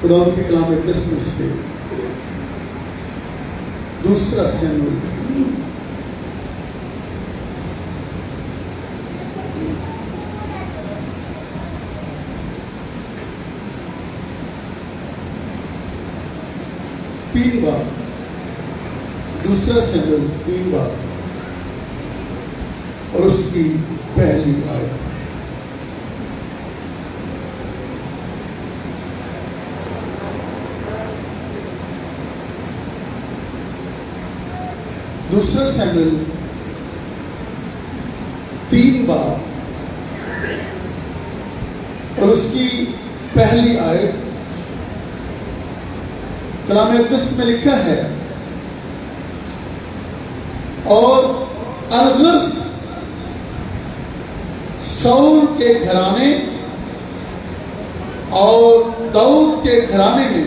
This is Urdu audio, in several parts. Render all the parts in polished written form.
خدا کے کلام اقدس میں سے دوسرا سموئیل تین بار، دوسرا سموئیل 3 بار اور اس کی پہلی آیت۔ دوسرا سموئیل 3 بار اور اس کی پہلی آیت۔ کلام اقدس میں لکھا ہے، اور الغرض سول کے گھرانے اور داؤد کے گھرانے میں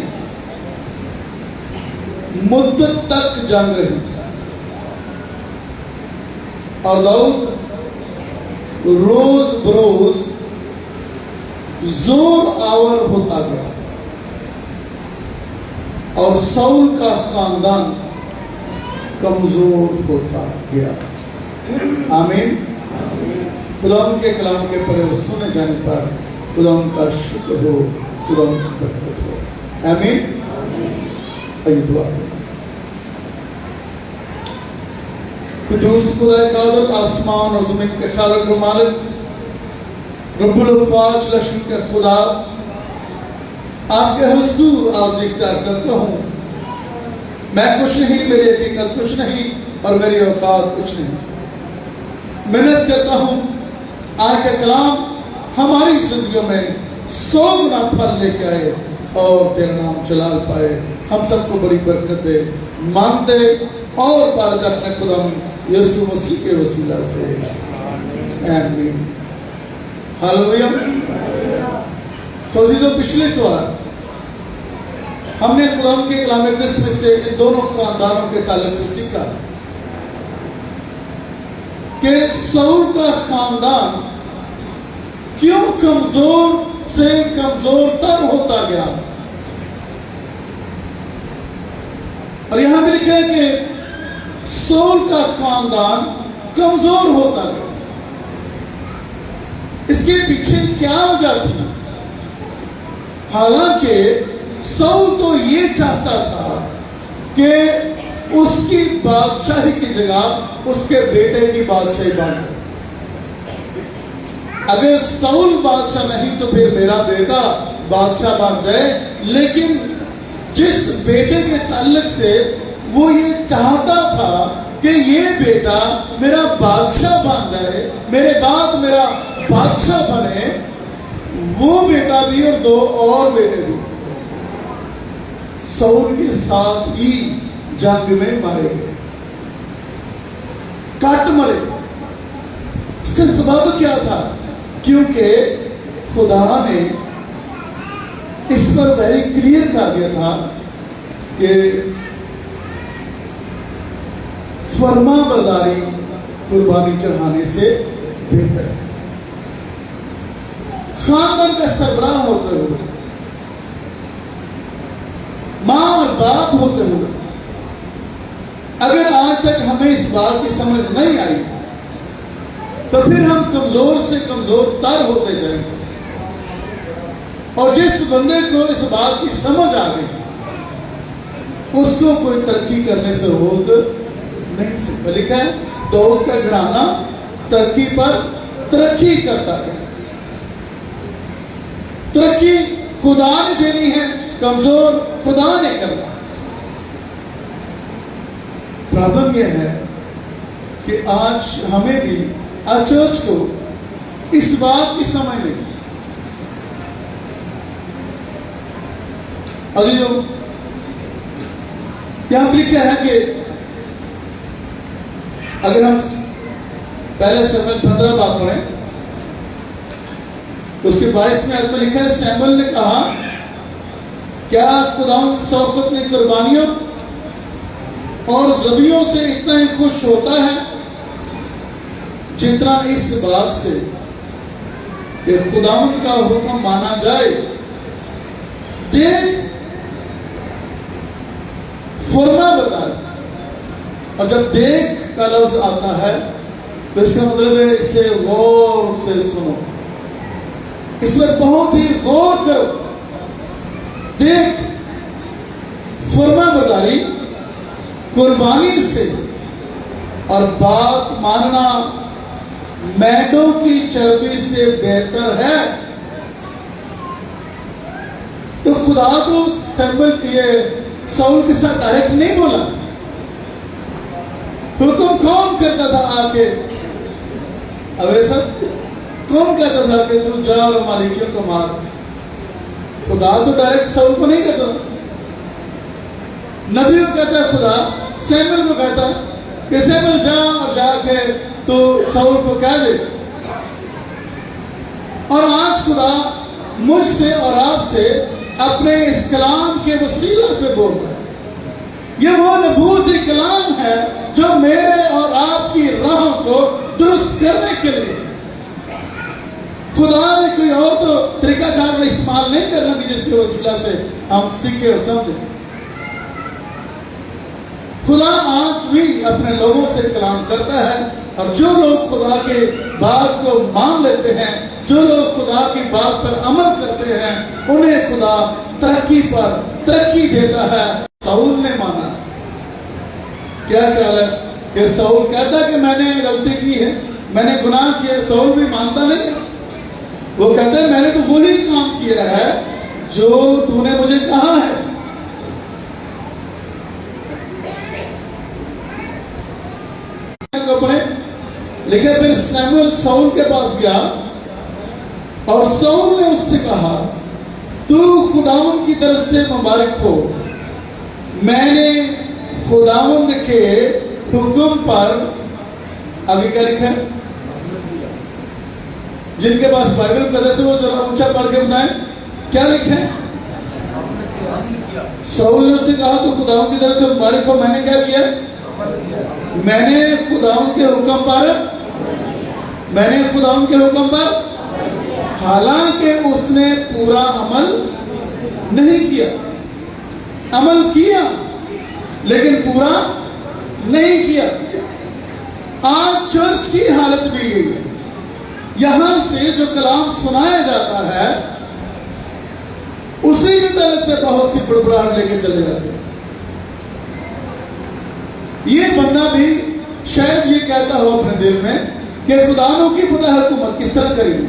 مدت تک جنگ رہی، اور داؤد روز بروز زور آور ہوتا گیا، اور سول کا خاندان کمزور ہوتا گیا۔ آمین۔ خدا ان کے کلام کے پڑھے اور سنے جانے پر خدا ان کا شکر ہو، خدا ان کی برکت ہو۔ آمین۔ آئیے دعا کریں۔ قدوس خدا قادر، آسمان اور زمین کے خالق و مالک، رب الافواج لشکر کے خدا، آپ کے حضور آج اختیار کرتا ہوں۔ میں کچھ نہیں، میری حقیقت کچھ نہیں، اور میری اوقات کچھ نہیں۔ محنت کرتا ہوں آج کا کلام ہماری زندگیوں میں 100 گنا پھل لے کے آئے اور تیرا نام جلال پائے۔ ہم سب کو بڑی برکت دے، مانتے اور بارک اپنے خدا یسوع مسیح کے وسیلہ سے، آمین۔ ہاللویا۔ عزیزو، پچھلے اتوار ہم نے خدا کے کلام اقدس میں سے ان دونوں خاندانوں کے تعلق سے سیکھا کہ سول کا خاندان کیوں کمزور سے کمزور تر ہوتا گیا، اور یہاں بھی لکھا ہے کہ سول کا خاندان کمزور ہوتا گیا۔ اس کے پیچھے کیا وجہ تھی؟ حالانکہ سول تو یہ چاہتا تھا کہ اس کی بادشاہی کی جگہ اس کے بیٹے کی بادشاہی بن جائے۔ اگر سول بادشاہ نہیں تو پھر میرا بیٹا بادشاہ بن جائے، لیکن جس بیٹے کے تعلق سے وہ یہ چاہتا تھا کہ یہ بیٹا میرا بادشاہ بن جائے، میرے بعد میرا بادشاہ بنے، وہ بیٹا بھی اور 2 اور بیٹے بھی سول کے ساتھ ہی جنگ میں مارے گئے، کٹ مرے۔ اس کا سبب کیا تھا؟ کیونکہ خدا نے اس پر ویری کلیئر کر دیا تھا کہ فرما برداری قربانی چڑھانے سے بہتر ہے۔ خاندان کا سربراہ ہوتے ہوئے، ماں اور باپ ہوتے ہوئے، اگر آج تک ہمیں اس بات کی سمجھ نہیں آئی تو پھر ہم کمزور سے کمزور تر ہوتے جائیں گے۔ اور جس بندے کو اس بات کی سمجھ آ گئی اس کو کوئی ترقی کرنے سے روک نہیں سکتا۔ لکھا ہے داؤد کا گھرانہ ترقی پر ترقی کرتا گیا۔ ترقی خدا نے دینی ہے، کمزور خدا نے کرنا۔ پرابلم یہ ہے کہ آج ہمیں بھی چرچ کو اس بات کی سمجھ نہیں۔ عزیزو، یہاں پر لکھا ہے کہ اگر ہم پہلے سیموئیل 15 بات پڑھیں، اس کے 22 میں آیت میں لکھا ہے، سیموئیل نے کہا، کیا خداوند سوخت میں قربانیوں اور ذبیحوں سے اتنا ہی خوش ہوتا ہے جتنا اس بات سے کہ خداوند کا حکم مانا جائے؟ دیکھ فرما برداری. اور جب دیکھ کا لفظ آتا ہے تو اس کا مطلب ہے اسے غور سے سنو, اس میں بہت ہی غور کرو. دیکھ, فرما برداری قربانی سے, اور بات ماننا مینڈوں کی چربی سے بہتر ہے. تو خدا تو سول کے ساتھ ڈائریکٹ نہیں بولا. حکم کون کرتا تھا آ کے؟ اویسا کون کہتا تھا کہ تو جا اور مالکیوں کو مار؟ خدا تو ڈائریکٹ سول کو نہیں کہتا. نبی کو کہتا ہے خدا, سیموئیل کو کہتا ہے کہ سیموئیل جا اور جا کے تو سول کو کہہ دے. اور آج خدا مجھ سے اور آپ سے اپنے اس کلام کے وسیلہ سے بول رہا ہے. یہ وہ نبوتی کلام ہے جو میرے اور آپ کی راہوں کو درست کرنے کے لیے. خدا نے کوئی اور تو طریقہ کار استعمال نہیں کرنا کہ جس کے وسیلہ سے ہم سیکھیں اور سمجھیں. خدا آج بھی اپنے لوگوں سے کلام کرتا ہے, اور جو لوگ خدا کے بات کو مان لیتے ہیں, جو لوگ خدا کی بات پر عمل کرتے ہیں, انہیں خدا ترقی پر ترقی دیتا ہے. سول نے مانا. کیا خیال ہے کہ سول کہتا کہ میں نے غلطی کی ہے, میں نے گناہ کیا؟ سول بھی مانتا نہیں ہے. وہ کہتا ہے میں نے تو وہی کام کیا ہے جو تو نے مجھے کہا ہے. پڑھے لیکن پھر سیموئیل سول کے پاس گیا اور سول نے اس سے کہا تو خداوند کی طرف سے مبارک ہو, میں نے خداوند کے حکم پر, آگے کیا لکھا ہے؟ جن کے پاس بائبل مقدس ہے وہ ذرا اونچا پڑھ کے بتائیں کیا لکھا ہے. سول نے اس سے کہا تو خداوند کی طرف سے مبارک ہو, میں نے کیا کیا؟ میں نے خداوند کے حکم پر, میں نے خداوند کے حکم پر, حالانکہ اس نے پورا عمل نہیں کیا. عمل کیا لیکن پورا نہیں کیا. آج چرچ کی حالت بھی یہی ہے. یہاں سے جو کلام سنایا جاتا ہے اسی کی طرف سے بہت سی بڑبڑاہٹ لے کے چلے جاتے ہیں. یہ بندہ بھی شاید یہ کہتا ہو اپنے دل میں کہ خداوں کی خدا حکومت کس طرح کرے گی.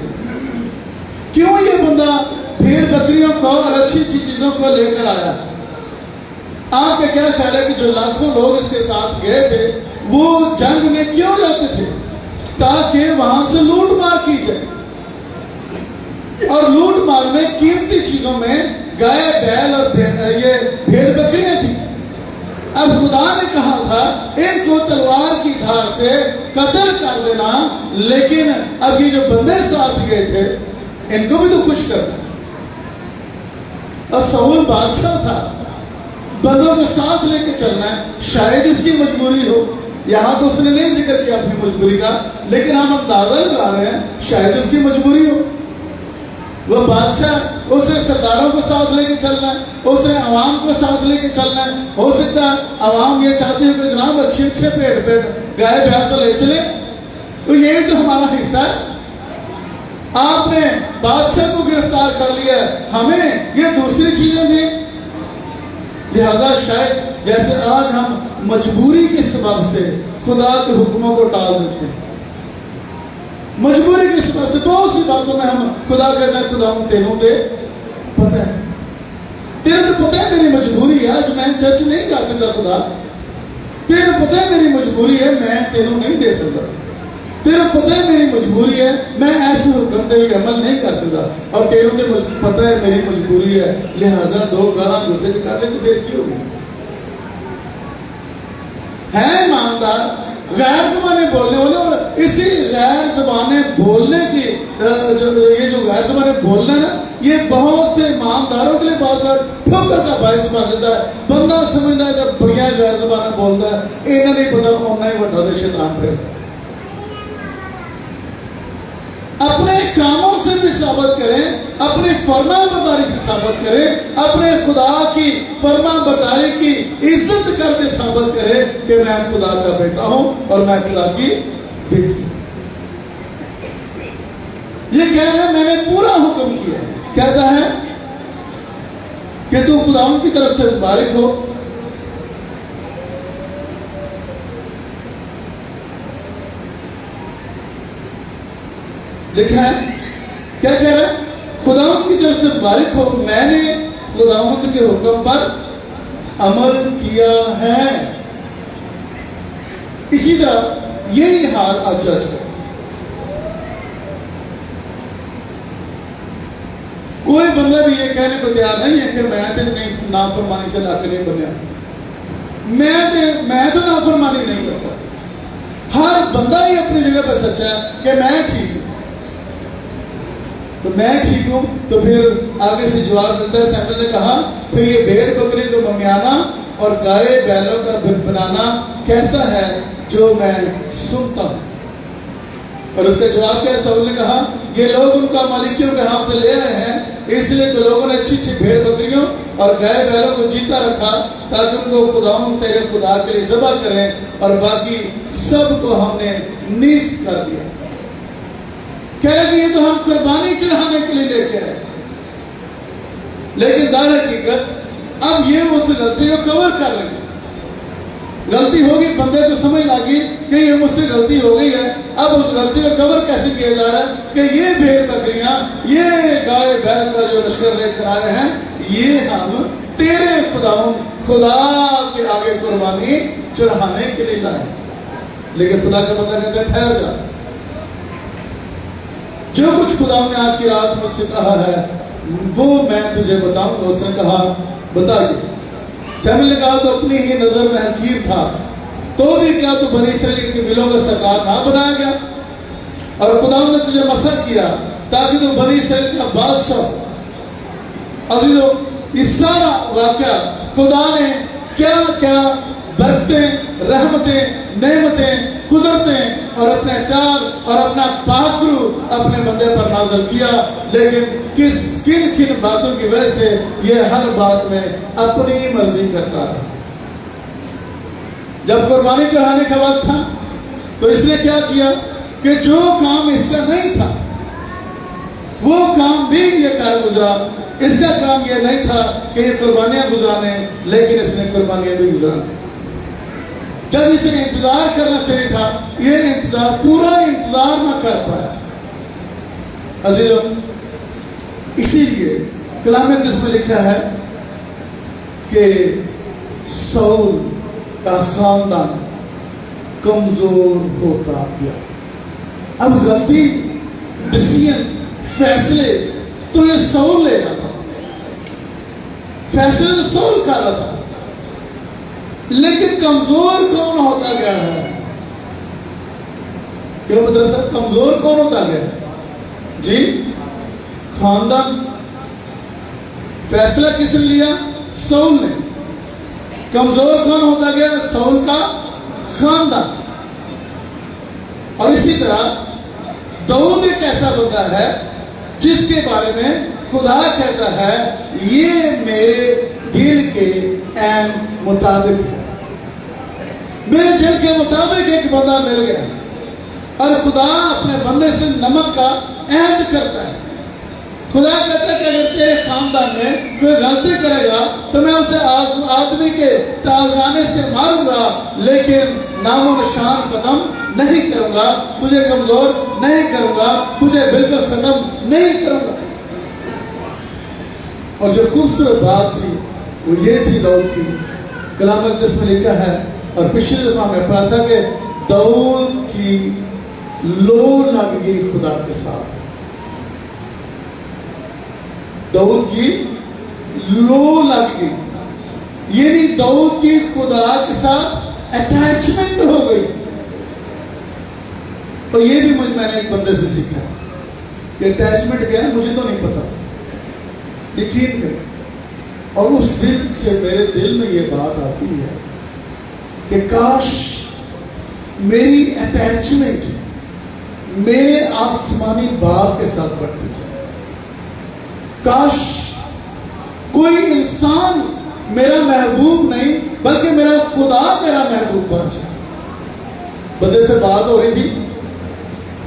کیوں یہ بندہ بھیڑ بکریوں کو اور اچھی اچھی چیزوں کو لے کر آیا؟ آپ کا کیا خیال ہے کہ جو لاکھوں لوگ اس کے ساتھ گئے تھے وہ جنگ میں کیوں جاتے تھے؟ تاکہ وہاں سے لوٹ مار کی جائے. اور لوٹ مار میں قیمتی چیزوں میں گائے بیل اور یہ بھیڑ بکریاں تھیں. اب خدا نے کہا تھا ان کو تلوار کی دھار سے قتل کر دینا, لیکن اب یہ جو بندے ساتھ گئے تھے ان کو بھی تو خوش کرنا. اور سول بادشاہ تھا, بندوں کو ساتھ لے کے چلنا ہے. شاید اس کی مجبوری ہو, یہاں تو اس نے نہیں ذکر کیا اپنی مجبوری کا, لیکن ہم اندازہ لگا رہے ہیں شاید اس کی مجبوری ہو. وہ بادشاہ, اس نے سرداروں کو ساتھ لے کے چلنا ہے, اس نے عوام کو ساتھ لے کے چلنا ہے. ہو سکتا ہے عوام یہ چاہتی ہے کہ جناب اچھے پیٹ گائے بیال تو لے چلے, تو یہ تو ہمارا حصہ ہے. آپ نے بادشاہ کو گرفتار کر لیا, ہمیں یہ دوسری چیزیں دیں. لہذا شاید جیسے آج ہم مجبوری کے سبب سے خدا کے حکموں کو ٹال دیتے ہیں, مجبوری کے سبب سے بہت سی باتوں میں ہم خدا کہتے ہیں خدا ہم تیروں دے پتہ ہے, تیرے تو پتہ ہے میری مجبوری ہے, آج میں چرچ نہیں جا سکتا. خدا تیرے پتہ ہے میری مجبوری ہے, میں تیروں نہیں دے سکتا. تیرے پتہ ہے میری مجبوری ہے, میں ایسے حکم پہ عمل نہیں کر سکتا. اور تیروں کے پتہ ہے میری مجبوری ہے, لہٰذا دو گالاں دوسرے کے کر لے تو پھر کیوں گی؟ ہے ایماندار غیر زبانیں بولنے والے, اور اسی غیر زبانیں بولنے کی یہ جو غیر زبانیں بولنا نا, یہ بہت سے ایمانداروں کے لیے بہت بار ٹھوکر کا باعث بن جاتا ہے. بندہ سمجھتا ہے جب بڑھیا غیر زبانیں بولتا ہے, انہیں نہیں پتا کون ہی بڑھا دے شیطان پھر. اپنے کاموں سے بھی ثابت کریں, اپنی فرما برداری سے ثابت کرے، اپنے خدا کی فرما برداری کی عزت کر کے ثابت کرے کہ میں خدا کا بیٹا ہوں اور میں خدا کی بیٹی ہوں۔ یہ کہنا میں نے پورا حکم کیا، کہتا ہے کہ تو خدا کی طرف سے مبارک ہو۔ لکھا ہے کیا کہہ رہا ہے؟ خداوند کی طرف سے مبارک ہو، میں نے خداوند کے حکم پر عمل کیا ہے۔ اسی طرح یہی حال آج چرچ کا، کوئی بندہ بھی یہ کہنے کو تیار نہیں ہے کہ میں نافرمانی چلا کے نہیں بنیا، میں تو نافرمانی نہیں کرتا۔ ہر بندہ ہی اپنی جگہ پہ سچا ہے کہ میں ٹھیک ہوں، تو میں ٹھیک ہوں۔ تو پھر آگے سے جواب ملتا ہے، سیموئیل نے کہا پھر یہ بھیڑ بکری کو ممیانا اور گائے بیلوں کا بنانا کیسا ہے جو میں سنتا ہوں؟ اور اس کا جواب کیا؟ ساؤل نے کہا یہ لوگ ان کا مالکیوں کے ہاتھ سے لے آئے ہیں، اس لیے تو لوگوں نے اچھی اچھی بھیڑ بکریوں اور گائے بیلوں کو جیتا رکھا تاکہ ان کو خداوند تیرے خدا کے لیے ذبح کریں، اور باقی سب کو ہم نے نیست کر دیا۔ کہہ رہے کہ یہ تو ہم قربانی چڑھانے کے لیے لے کے آئے، لیکن در حقیقت اب یہ اس غلطی کو کور کر رہے ہیں۔ غلطی ہوگی، بندے کو سمجھ لگی کہ یہ مجھ سے غلطی ہو گئی ہے، اب اس غلطی کو کور کیسے کیا جا رہا ہے کہ یہ بھیڑ بکریاں، یہ گائے بیل کا جو لشکر لے کر آئے ہیں، یہ ہم تیرے خداوند خدا کے آگے قربانی چڑھانے کے لیے لائے۔ لیکن خدا کا بندہ کہتا ہے ٹھہر جا، جو کچھ خدا نے آج کی رات مجھ سے کہا ہے وہ میں تجھے بتاؤں گا۔ اس نے کہا بتائیے۔ سیموئیل نے کہا تو اپنی ہی نظر میں حقیر تھا، تو بھی کیا تو بنی اسرائیل کے دلوں کا سردار نہ بنایا گیا؟ اور خدا نے تجھے مسح کیا تاکہ تو بنی اسرائیل کا بادشاہ۔ عزیزو، یہ سارا واقعہ خدا نے کیا کیا برکتیں، رحمتیں، نعمتیں، قدرتیں اور اپنے اختیار اور اپنا پاکرو اپنے بندے پر نازل کیا، لیکن کن باتوں کی وجہ سے یہ ہر بات میں اپنی مرضی کرتا ہے۔ جب قربانی چڑھانے کا وقت تھا تو اس نے کیا کیا کہ جو کام اس کا نہیں تھا وہ کام بھی یہ کر گزرا۔ اس کا کام یہ نہیں تھا کہ یہ قربانیاں گزرانے، لیکن اس نے قربانیاں بھی گزرانے۔ جب اسے انتظار کرنا چاہیے تھا، یہ انتظار پورا انتظار نہ کر پایا۔ عزیزو، اسی لیے کلام مقدس میں لکھا ہے کہ ساؤل کا خاندان کمزور ہوتا گیا۔ اب غلطی، ڈیسیژن، فیصلے تو یہ ساؤل لے رہا تھا، فیصلے تو ساؤل کر رہا تھا، لیکن کمزور کون ہوتا گیا ہے؟ کیا مدرسہ کمزور کون ہوتا گیا ہے؟ جی، خاندان۔ فیصلہ کس نے لیا؟ ساؤل نے۔ کمزور کون ہوتا گیا؟ ساؤل کا خاندان۔ اور اسی طرح داؤد ایک ایسا بندہ ہے جس کے بارے میں خدا کہتا ہے یہ میرے دل کے عین مطابق ہے۔ میرے دل کے مطابق ایک بندہ مل گیا، اور خدا اپنے بندے سے نمک کا عہد کرتا ہے۔ خدا کہتا ہے کہ اگر تیرے خاندان میں کوئی غلطی کرے گا تو میں اسے آدمی کے تازانے سے ماروں گا، لیکن نام و نشان ختم نہیں کروں گا، تجھے کمزور نہیں کروں گا، تجھے بالکل ختم نہیں کروں گا۔ اور جو خوبصورت بات تھی وہ یہ تھی داؤد کی، کلام مقدس میں لکھا ہے، اور پچھلی دفعہ میں پڑھا تھا کہ داؤد کی لو لگ گئی خدا کے ساتھ۔ داؤد کی لو لگ گئی، یعنی داؤد کی خدا کے ساتھ اٹیچمنٹ ہو گئی۔ اور یہ بھی میں نے ایک بندے سے سیکھا کہ اٹیچمنٹ کیا ہے مجھے تو نہیں پتا، یقین کریں۔ اور اس دن سے میرے دل میں یہ بات آتی ہے کہ کاش میری اٹیچمنٹ میرے آسمانی باپ کے ساتھ بڑھتی جائے۔ کاش کوئی انسان میرا محبوب نہیں بلکہ میرا خدا میرا محبوب بن جائے۔ بندے سے بات ہو رہی تھی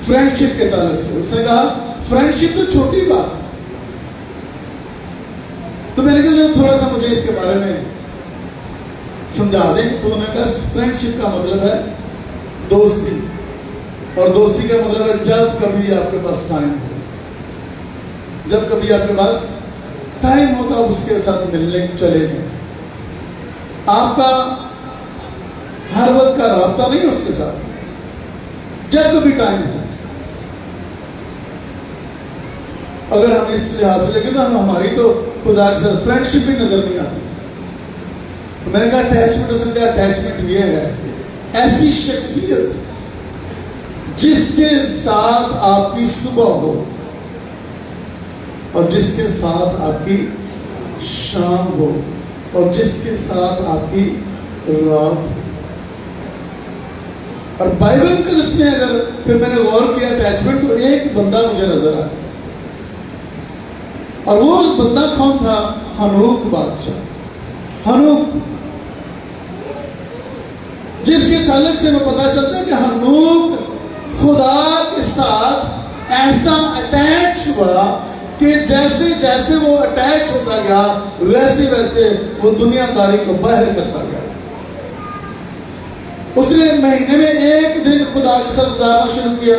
فرینڈشپ کے تعلق سے، اس نے کہا فرینڈشپ تو چھوٹی بات ہے، تو میں نے کہا تھوڑا سا مجھے اس کے بارے میں سمجھا دیں۔ تو انہوں نے کہا فرینڈشپ کا مطلب ہے دوستی، اور دوستی کا مطلب ہے جب کبھی آپ کے پاس ٹائم ہو، جب کبھی آپ کے پاس ٹائم ہو تو آپ اس کے ساتھ ملنے چلے جائیں۔ آپ کا ہر وقت کا رابطہ نہیں اس کے ساتھ، جب کبھی ٹائم ہو۔ اگر ہم اس لحاظ سے دیکھیں تو ہماری تو خدا کے ساتھ فرینڈشپ بھی نظر نہیں آتی۔ تو میں نے کہا اٹیچمنٹ، اس نے کہا اٹیچمنٹ یہ ہے ایسی شخصیت جس کے ساتھ آپ کی صبح ہو اور جس کے ساتھ آپ کی شام ہو اور جس کے ساتھ آپ کی رات ہو۔ اور بائبل مقدس میں اگر پھر میں نے غور کیا اٹیچمنٹ، تو ایک بندہ مجھے نظر آیا، اور وہ بندہ کون تھا؟ ہنوک بادشاہ۔ ہنوک، جس کے تعلق سے ہمیں پتا چلتا ہے کہ ہنوک خدا کے ساتھ ایسا اٹیچ ہوا کہ جیسے جیسے وہ اٹیچ ہوتا گیا ویسے ویسے وہ دنیا داری کو باہر کرتا گیا۔ اس نے مہینے میں ایک دن خدا کے ساتھ گزارنا شروع کیا،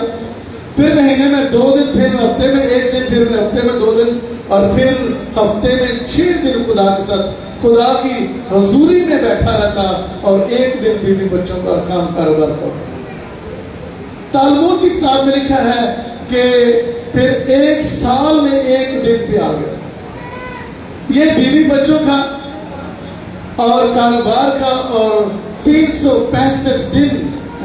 پھر مہینے میں 2 دن، پھر ہفتے میں 1 دن، پھر ہفتے میں 2 دن، اور پھر ہفتے میں 6 دن خدا کے ساتھ خدا کی حضوری میں بیٹھا رہتا، اور 1 دن بیوی بچوں کا کام کاروبار کرتا۔ تالمود کی کتاب میں لکھا ہے کہ پھر 1 سال میں 1 دن پہ آ گیا۔ یہ بیوی بچوں کا اور کاروبار کا، اور 365 دن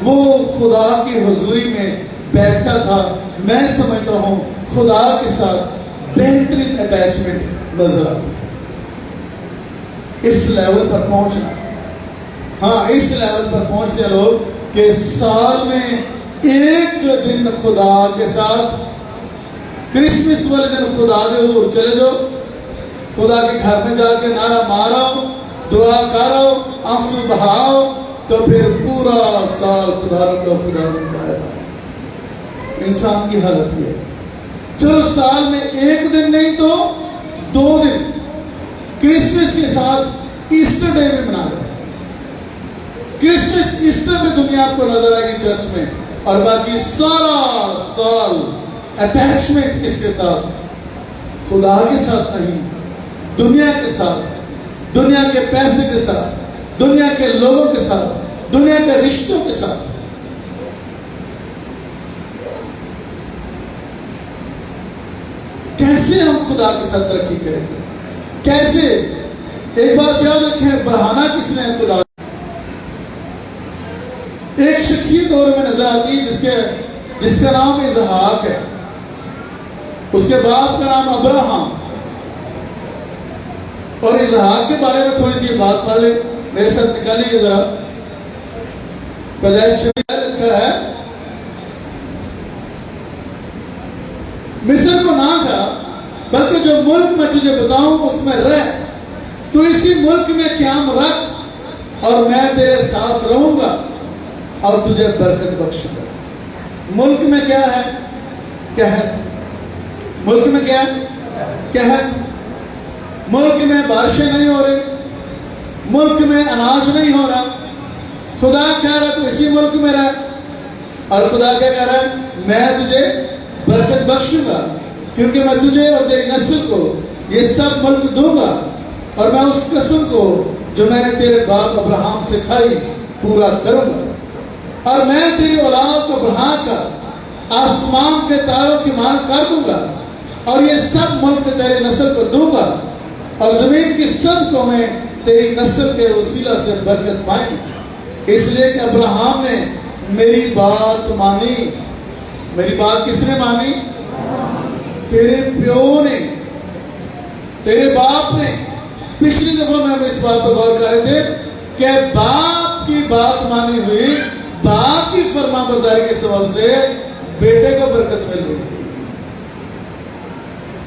وہ خدا کی حضوری میں بیٹھتا تھا۔ میں سمجھتا ہوں خدا کے ساتھ بہترین اٹیچمنٹ نظر آتی ہے۔ اس لیول پر پہنچنا، ہاں اس لیول پر پہنچتے لوگ کہ سال میں 1 دن خدا کے ساتھ، کرسمس والے دن خدا کے حضور چلے جاؤ، خدا کے گھر میں جا کے نعرہ مارو، دعا کرو، آنسو بہاؤ، تو پھر پورا سال خدا رکھا انسان کی حالت یہ ہے۔ چلو سال میں 1 دن نہیں تو 2 دن کرسمس کے ساتھ ایسٹر ڈے میں منا لیں۔ کرسمس ایسٹر میں دنیا آپ کو نظر آئے گی چرچ میں، اور باقی سارا سال اٹیچمنٹ کس کے ساتھ؟ خدا کے ساتھ نہیں، دنیا کے ساتھ، دنیا کے پیسے کے ساتھ، دنیا کے لوگوں کے ساتھ، دنیا کے رشتوں کے ساتھ۔ کیسے ہم خدا کے ساتھ ترقی کریں گے؟ کیسے؟ ایک بات یاد رکھیں، بڑھانا کس نے ہے؟ خدا۔ ایک شخصیت اور میں نظر آتی ہے جس کا نام اسحاق ہے، اس کے باپ کا نام ابراہم، اور اسحاق کے بارے میں تھوڑی سی بات پڑھ لیں، میرے ساتھ نکالیے ذرا۔ پیدائش لکھا ہے مصر کو نہ جا، بلکہ جو ملک میں تجھے بتاؤں اس میں رہ، تو اسی ملک میں قیام رکھ، اور میں تیرے ساتھ رہوں گا اور تجھے برکت بخشوں گا۔ ملک میں کیا ہے؟ قحط۔ ملک میں کیا ہے؟ قحط۔ ملک میں بارشیں نہیں ہو رہی، ملک میں اناج نہیں ہو رہا۔ خدا کہہ رہا تو اسی ملک میں رہ، اور خدا کیا کہہ رہا ہے؟ میں تجھے برکت بخشوں گا، کیونکہ میں تجھے اور تیری نسل کو یہ سب ملک دوں گا، اور میں اس قسم کو جو میں نے تیرے باپ ابراہم سے کھائی پورا کروں گا، اور میں تیری اولاد کو بڑھا کر آسمان کے تاروں کی مانند کر دوں گا، اور یہ سب ملک تیرے نسل کو دوں گا، اور زمین کی سب قومیں تیری نسل کے وسیلہ سے برکت پائیں گی۔ اس لیے کہ ابراہم نے میری بات مانی۔ میری بات کس نے مانی؟ تیرے پیو نے، تیرے باپ نے۔ پچھلی دفعہ میں اس بات پر غور کر رہے تھے کہ باپ کی بات مانی ہوئی، باپ کی فرما برداری کے سبب سے بیٹے کو برکت مل رہی۔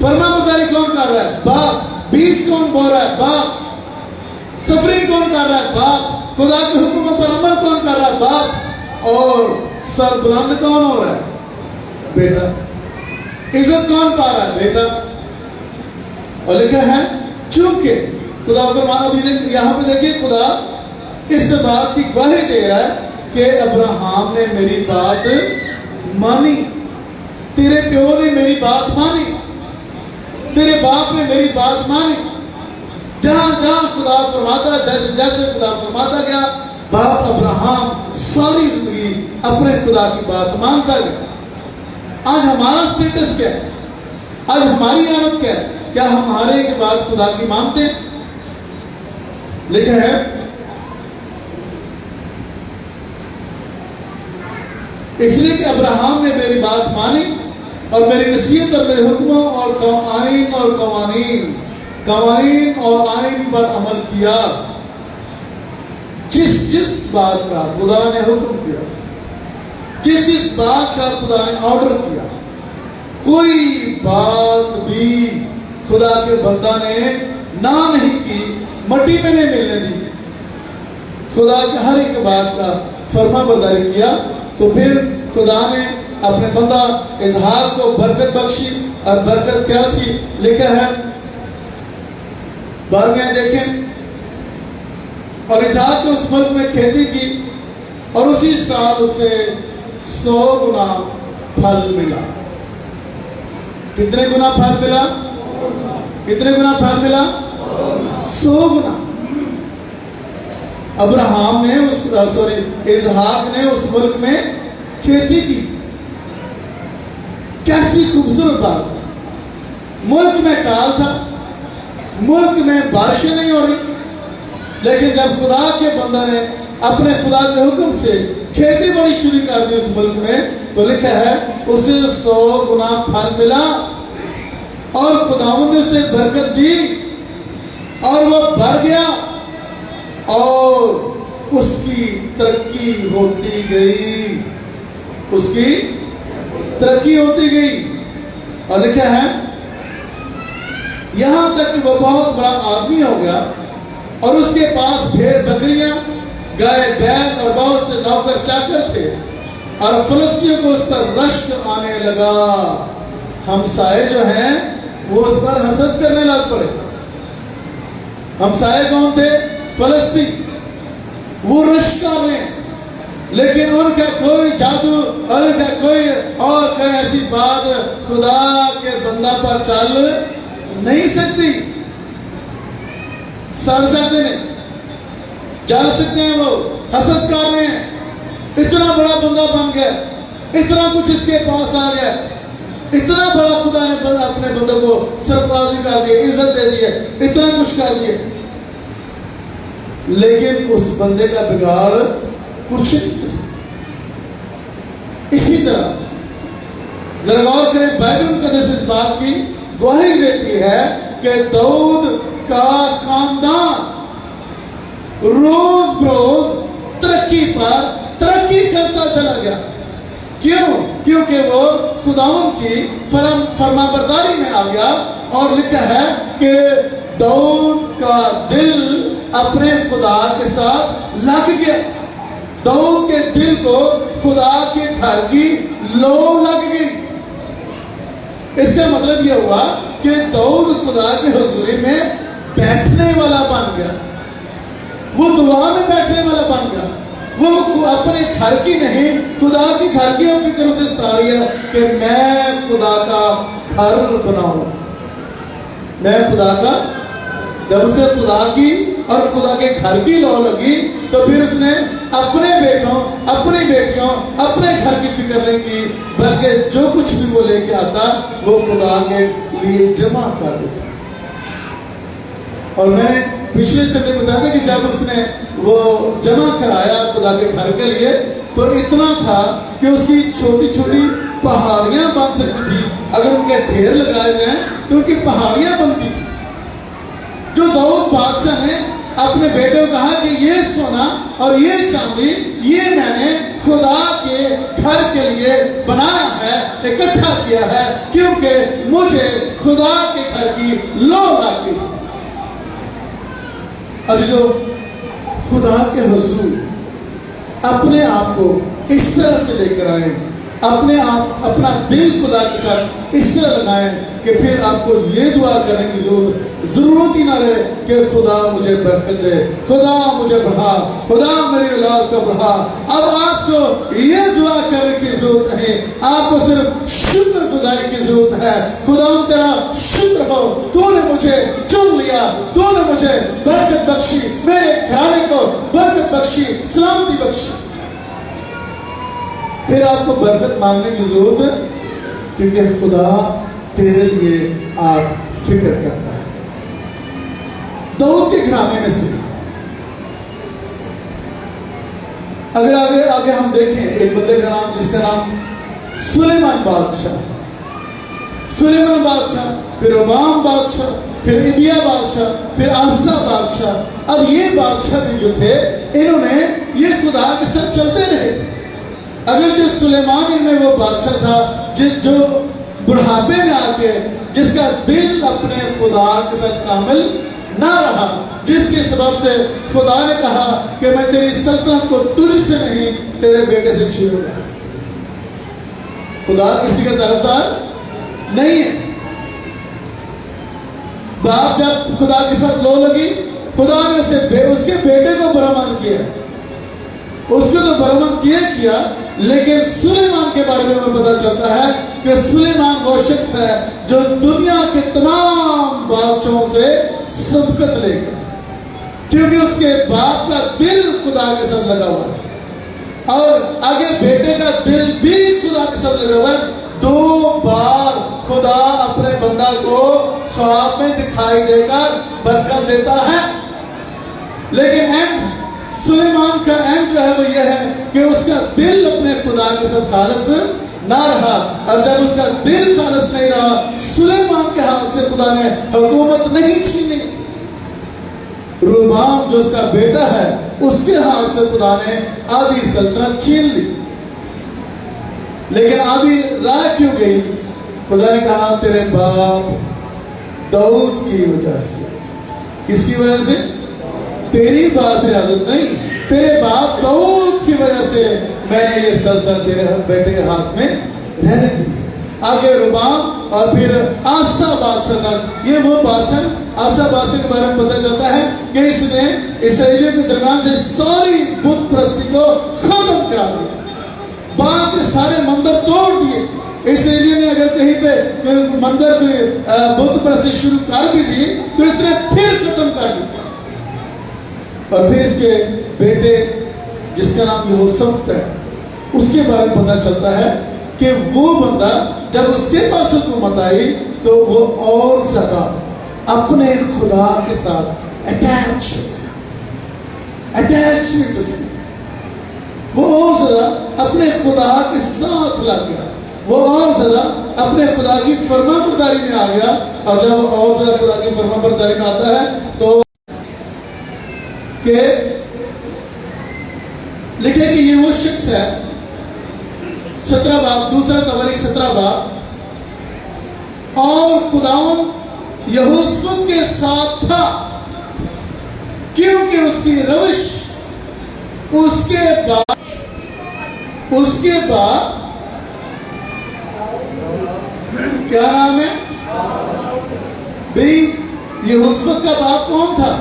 فرما برداری کون کر رہا ہے؟ باپ۔ بیج کون بو رہا ہے؟ باپ۔ سفرنگ کون کر رہا ہے؟ باپ۔ خدا کے حکموں پر عمل کون کر رہا ہے؟ باپ۔ اور سر بلند کون ہو رہا ہے؟ بیٹا۔ عزت کون پا رہا ہے؟ بیٹا۔ اور لکھا ہے چونکہ خدا ابھی یہاں پہ دیکھیے خدا اس بات کی گواہی دے رہا ہے کہ ابراہم نے میری بات مانی، تیرے پیو نے میری بات مانی، تیرے باپ نے میری بات مانی۔ جہاں جہاں خدا فرماتا، جیسے جیسے خدا فرماتا گیا، باپ ابراہم ساری زندگی اپنے خدا کی بات مانتا گیا۔ آج ہمارا سٹیٹس کیا ہے؟ آج ہماری حالت کیا ہے؟ کیا ہم ہمارے کے بعد خدا کی مانتے ہیں؟ لکھا ہے اس لیے کہ ابراہم نے میری بات مانی اور میری نصیحت اور میرے حکموں اور قوانین اور آئین پر عمل کیا۔ جس بات کا خدا نے حکم کیا، جس بات کا خدا نے آرڈر کیا، کوئی بات بھی خدا کے بندہ نے نہ نہیں کی، مٹی میں نہیں ملنے دی۔ خدا کے ہر ایک بات کا فرما برداری کیا، تو پھر خدا نے اپنے بندہ اظہار کو برکت بخشی۔ اور برکت کیا تھی؟ لکھا ہے بعد میں دیکھیں، اور اظہار نے اس ملک میں کھیتی کی اور اسی سال اسے 100 گنا پھل ملا۔ کتنے گنا پھل ملا؟ کتنے گنا پھل ملا؟ 100 گنا۔ ابراہم نے اسحاق نے اس ملک میں کھیتی کی۔ کیسی خوبصورت بات ہے۔ ملک میں کال تھا، ملک میں بارشیں نہیں ہو رہی، لیکن جب خدا کے بندہ نے اپنے خدا کے حکم سے کھیتی بڑی شروع کر دی اس ملک میں، تو لکھا ہے اسے 100 گنا پھل ملا اور خداوند نے اسے برکت دی اور وہ بڑھ گیا اور اس کی ترقی ہوتی گئی، اس کی ترقی ہوتی گئی۔ اور لکھا ہے یہاں تک کہ وہ بہت بڑا آدمی ہو گیا اور اس کے پاس بھیڑ بکریاں، گائے بیل اور بہت سے نوکر چاکر تھے، اور فلسطینیوں کو اس پر رشک آنے لگا۔ ہمسائے جو ہیں وہ اس پر حسد کرنے لگ پڑے۔ ہمسائے کون تھے؟ فلسطین۔ وہ رشک کر رہے ہیں، لیکن ان کا کوئی جادو اور ان کا کوئی ایسی بات خدا کے بندہ پر چل نہیں سکتی۔ سڑ سکتے ہیں، جل سکتے ہیں، وہ حسد کر رہے ہیں۔ اتنا بڑا بندہ بن گیا، اتنا کچھ اس کے پاس آ گیا، اتنا بڑا خدا نے اپنے بندے کو سرفرازی کر دی، عزت دے دی ہے، اتنا کچھ کر دیا، لیکن اس بندے کا بگاڑ کچھ نہیں کر سکتا۔ اسی طرح ذرا غور کریں، بائبل مقدس اس بات کی گواہی دیتی ہے کہ داؤد کا خاندان روز بروز ترقی پر ترقی کرتا چلا گیا۔ کیوں؟ کیونکہ وہ خداوند کی فرما برداری میں آ گیا۔ اور لکھا ہے کہ داؤد کا دل اپنے خدا کے ساتھ لگ گیا، داؤد کے دل کو خدا کے گھر کی لو لگ گئی۔ اس کا مطلب یہ ہوا کہ داؤد خدا کے حضوری میں بیٹھنے والا بن گیا، وہ دعا میں بیٹھنے والا بن گیا۔ وہ اپنے گھر کی نہیں، خدا کی گھر کی فکر اسے ستا رہی ہے کہ میں خدا کا گھر بناؤں، میں خدا کا۔ جب اسے خدا کی اور خدا کے گھر کی لو لگی تو پھر اس نے اپنے بیٹوں، اپنی بیٹیوں، اپنے گھر کی فکر نہیں کی، بلکہ جو کچھ بھی وہ لے کے آتا وہ خدا کے لیے جمع کر دیتا۔ اور میں نے پچھلے سنڈے بتایا تھا کہ جب اس نے وہ جمع کرایا خدا کے گھر کے لیے تو اتنا تھا کہ اس کی چھوٹی چھوٹی پہاڑیاں بن سکتی تھی، اگر ان کے ڈھیر لگائے جائیں تو ان کی پہاڑیاں بنتی تھی۔ جو داؤد بادشاہ نے اپنے بیٹے کو کہا کہ یہ سونا اور یہ چاندی یہ میں نے خدا کے گھر کے لیے بنایا ہے، اکٹھا کیا ہے، کیونکہ مجھے خدا کے گھر کی لو لگتی ہے۔ جو خدا کے حضور اپنے آپ کو اس طرح سے لے کر آئیں، اپنا دل خدا کے ساتھ اس طرح لگائیں کہ پھر آپ کو یہ دعا کرنے کی ضرورت ہی نہ رہے کہ خدا مجھے برکت دے، خدا مجھے بڑھا، خدا میری اولاد کو بڑھا۔ اب آپ کو یہ دعا کرنے کی ضرورت نہیں، آپ کو صرف شکر گزاری کی ضرورت ہے۔ خدا تیرا شکر ہو، تو نے مجھے چن لیا، تو نے مجھے برکت بخشی، میرے گھرانے کو برکت بخشی، سلامتی بخشی۔ پھر آپ کو برکت مانگنے کی ضرورت ہے، کیونکہ خدا تیرے لیے آپ فکر کرتا ہے۔ داؤد کے گھرانے میں سے اگر آگے ہم دیکھیں ایک بندے کا نام جس کا نام سلیمان بادشاہ، پھر ربام بادشاہ، پھر ابیا بادشاہ، پھر آسا بادشاہ۔ اب یہ بادشاہ بھی جو تھے انہوں نے یہ خدا کے ساتھ چلتے رہے۔ اگر جو سلیمان ان میں وہ بادشاہ تھا جو بڑھاپے میں آ کے جس کا دل اپنے خدا کے ساتھ کامل نہ رہا، جس کے سبب سے خدا نے کہا کہ میں تیری سلطنت کو تجھ سے نہیں تیرے بیٹے سے چھینوں گا۔ خدا کسی کا طرفدار نہیں ہے۔ باپ جب خدا کے ساتھ لو لگی، خدا نے اس کے بیٹے کو برآمد کیا، اس کو تو برآمد کیا، لیکن سلیمان کے بارے میں پتہ چلتا ہے کہ سلیمان وہ شخص ہے جو دنیا کے تمام بادشاہوں سے سبقت لے گا، کیونکہ اس کے باپ کا دل خدا کے ساتھ لگا ہوا ہے، اور آگے بیٹے کا دل بھی خدا کے ساتھ لگا ہوا ہے۔ 2 بار خدا اپنے بندہ کو خواب میں دکھائی دے کر برکت دیتا ہے، لیکن سلیمان کا اینڈ جو ہے وہ یہ ہے کہ اس کا دل اپنے خدا کے ساتھ خالص نہ رہا، اور جب اس کا دل خالص نہیں رہا، سلیمان کے ہاتھ سے خدا نے حکومت نہیں چھینی۔ ربام جو اس کا بیٹا ہے اس کے ہاتھ سے خدا نے آدھی سلطنت چھین لی، لیکن آدھی راہ کیوں گئی؟ خدا نے کہا تیرے باپ داؤد کی وجہ سے۔ کس کی وجہ سے؟ تیری بات ریاضت نہیں، تیرے باپ داؤد کی وجہ سے میں نے یہ سلطنت تیرے بیٹے کے ہاتھ میں رہنے دی۔ آگے ربام اور پھر آسا بادشاہ تک، یہ وہ بادشاہ، آسا بادشاہ کے بارے میں پتہ چلتا ہے کہ اس نے اسرائیلیوں کے درمیان سے ساری بت پرستی کو ختم کرا دیا، باقی سارے مندر توڑ دیے۔ اسرائیلیوں نے اگر کہیں پہ مندر میں بت پرستی شروع کر بھی دی تو اس نے پھر ختم کر دی۔ اور پھر اس کے بیٹے جس کا نام یہوشافط ہے، اس کے بارے میں پتہ چلتا ہے کہ وہ بندہ جب اس کے پاس حکومت آئی تو وہ اور زیادہ اپنے خدا کے ساتھ اٹیچ ہو گیا، اٹیچمنٹ اس کی، وہ اور زیادہ اپنے خدا کے ساتھ لگ گیا، وہ اور زیادہ اپنے خدا کی فرما برداری میں آ گیا۔ اور جب وہ اور زیادہ خدا کی فرما برداری میں آتا ہے تو کہ لکھے کہ یہ وہ شخص ہے، 17 باب، دوسرا تواریخ 17 باب، اور خداوند یہوشافط کے ساتھ تھا کیونکہ اس کی روش اس کے بعد کیا نام ہے بھئی؟ یہوشافط کا باپ کون تھا؟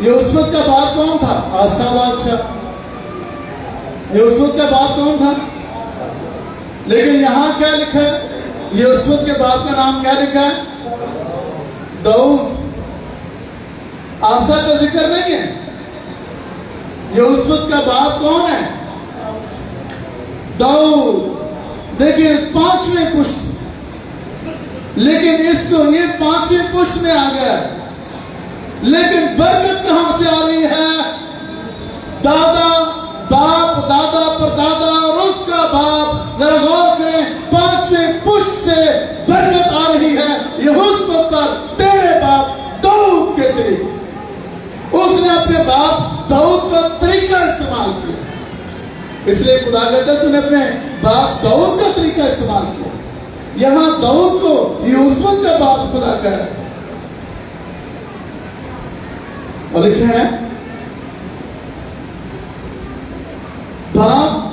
یہوشافط کا باپ کون تھا؟ آسا بادشاہ۔ یہوشافط کا باپ کون تھا؟ لیکن یہاں کیا لکھا ہے؟ یہوشافط کے باپ کا نام کیا لکھا ہے؟ داؤد۔ آسا کا ذکر نہیں ہے۔ یہوشافط کا باپ کون ہے؟ داؤد۔ دیکھیں 5ویں پشت، لیکن اس کو یہ 5ویں پشت میں آ گیا، لیکن برکت کہاں سے آ رہی ہے؟ دادا، باپ، دادا پر دادا اور اس کا باپ، ذرا غور کریں، 5ویں پشت سے برکت آ رہی ہے یہوشافط پر، تیرے باپ داؤد کے ذریعے۔ نے اپنے باپ داؤد کا طریقہ استعمال کیا. اس لیے خدا کہتا ہے تو نے اپنے باپ داؤد کا طریقہ استعمال کیا. یہاں داؤد کو یوسف کا باپ خدا کہہ رہا ہے. اور لکھا ہے باپ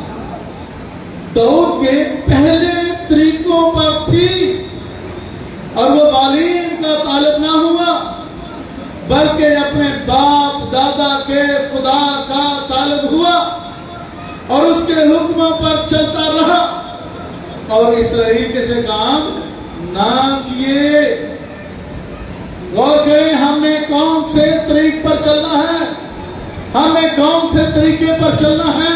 داؤد کے پہلے طریقوں پر تھی اور وہ بالین کا طالب نہ ہوا بلکہ اپنے باپ دادا کے خدا کا طالب ہوا اور اس کے حکموں پر چلتا رہا اور اسرائیل کے سے کام نہ کیے. غور کریں ہمیں کون سے طریق پر چلنا ہے, ہمیں کون سے طریقے پر چلنا ہے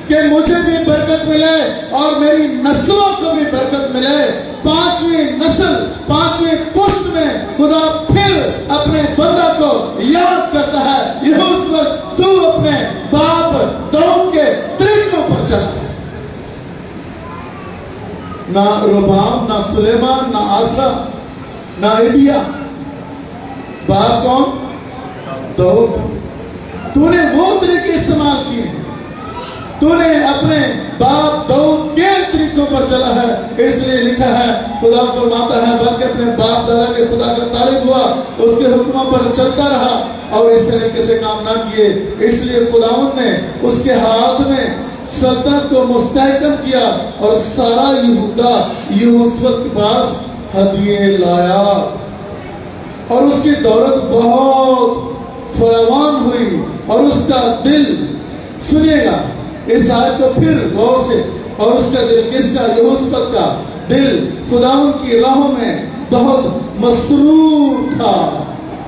کہ مجھے بھی برکت ملے اور میری نسلوں کو بھی برکت ملے. 5ویں نسل 5ویں پشت میں خدا پھر اپنے بندہ کو یاد کرتا ہے یہ اس وقت تو اپنے باپ داؤد کے طریقوں پر چلا. نہ ربام, نہ سلیمان, نہ آسا, نہ ابیا. باپ کون؟ داؤد. تو نے وہ طریقے استعمال کیے, تو نے اپنے باپ داؤد کے طریقوں پر چلا ہے. اس لیے لکھا ہے خدا فرماتا ہے بلکہ اپنے باپ دادا کے خدا کا طالب ہوا, اس کے حکموں پر چلتا رہا اور اس طریقے سے کام نہ کیے. اس لیے خداوند نے اس کے ہاتھ میں سلطنت کو مستحکم کیا اور سارا یہودا یوسف کے پاس ہدیے لایا اور اس کی دولت بہت فراوان ہوئی اور اس کا دل, سنیے گا اس آیت کو پھر غور سے, اور اس کا دل کس کا؟ یہوشافط کا دل خداوند کی راہوں میں بہت مسرور تھا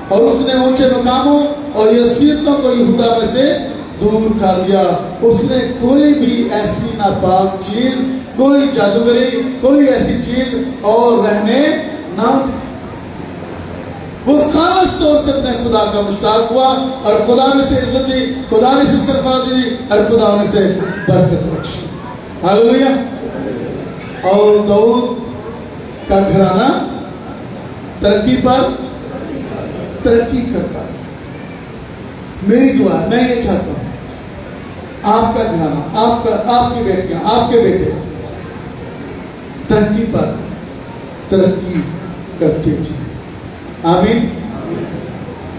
اور اس نے اونچے مقاموں اور یسیرتوں کو یہودا میں سے دور کر دیا. اس نے کوئی بھی ایسی ناپاک چیز, کوئی جادوگری, کوئی ایسی چیز اور رہنے نہ دی. وہ خالص طور سے اپنے خدا کا مشتاق ہوا اور خدا نے اسے عزت دی, خدا نے اسے سرفرازی دی اور خدا نے اسے برکت بخشی. ہاللویا. اور داؤد کا گھرانہ ترقی پر ترقی کرتا ہے. میری دعا ہے, میں یہ چاہتا ہوں آپ کا گھرانہ, آپ کی بیٹیاں, آپ کے بیٹے ترقی پر ترقی کرتے جائیں. آمین.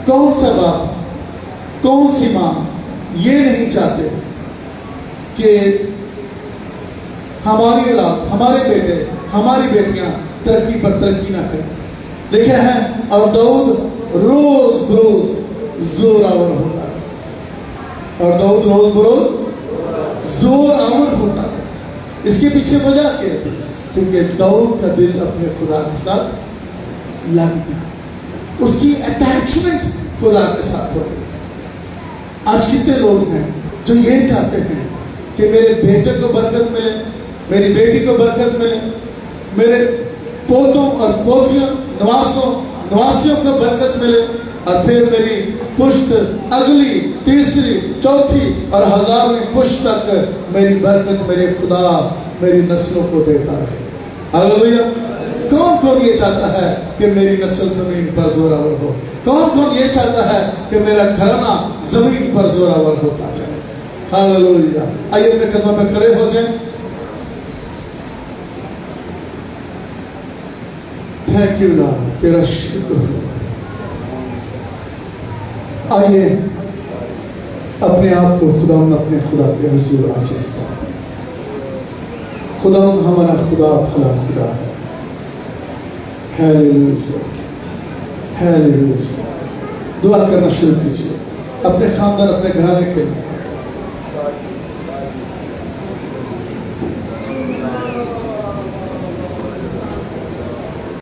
کون سا باپ, کون سی ماں یہ نہیں چاہتے کہ ہماری اولاد, ہمارے بیٹے, ہماری بیٹیاں ترقی پر ترقی نہ کریں. لکھا ہے اور داؤد روز بروز زور آور ہوتا ہے, اور داؤد روز بروز زور آور ہوتا ہے. اس کے پیچھے وجہ کیا ہے؟ کیونکہ داؤد کا دل اپنے خدا کے ساتھ لگ گیا, اس کی اٹیچمنٹ خدا کے ساتھ ہو گئی. آج کتنے لوگ ہیں جو یہ چاہتے ہیں کہ میرے بیٹے کو برکت ملے, میری بیٹی کو برکت ملے, میرے پوتوں اور پوتیوں, نواسیوں کو برکت ملے, اور پھر میری پشت اگلی, تیسری, چوتھی اور 1000ویں پشت تک میری برکت میرے خدا میری نسلوں کو دیتا رہے. ہاللویا. کون کون یہ چاہتا ہے کہ میری نسل زمین پر زوراور ہو؟ کون کون یہ چاہتا ہے کہ میرا گھرانہ زمین پر زوراور ہوتا جائے؟ ہاللویا. آئیے اپنے قدموں پہ کھڑے ہو جائیں. تھینک یو لارڈ, تیرا شکر ہو. آئیے اپنے آپ کو اپنے خدا کے حضور عاجز کریں. خدا ہمارا خدا بھلا خدا ہے. Hallelujah, hallelujah. دعا کرنا شروع کیجیے اپنے خاندان, اپنے گھرانے کے لیے.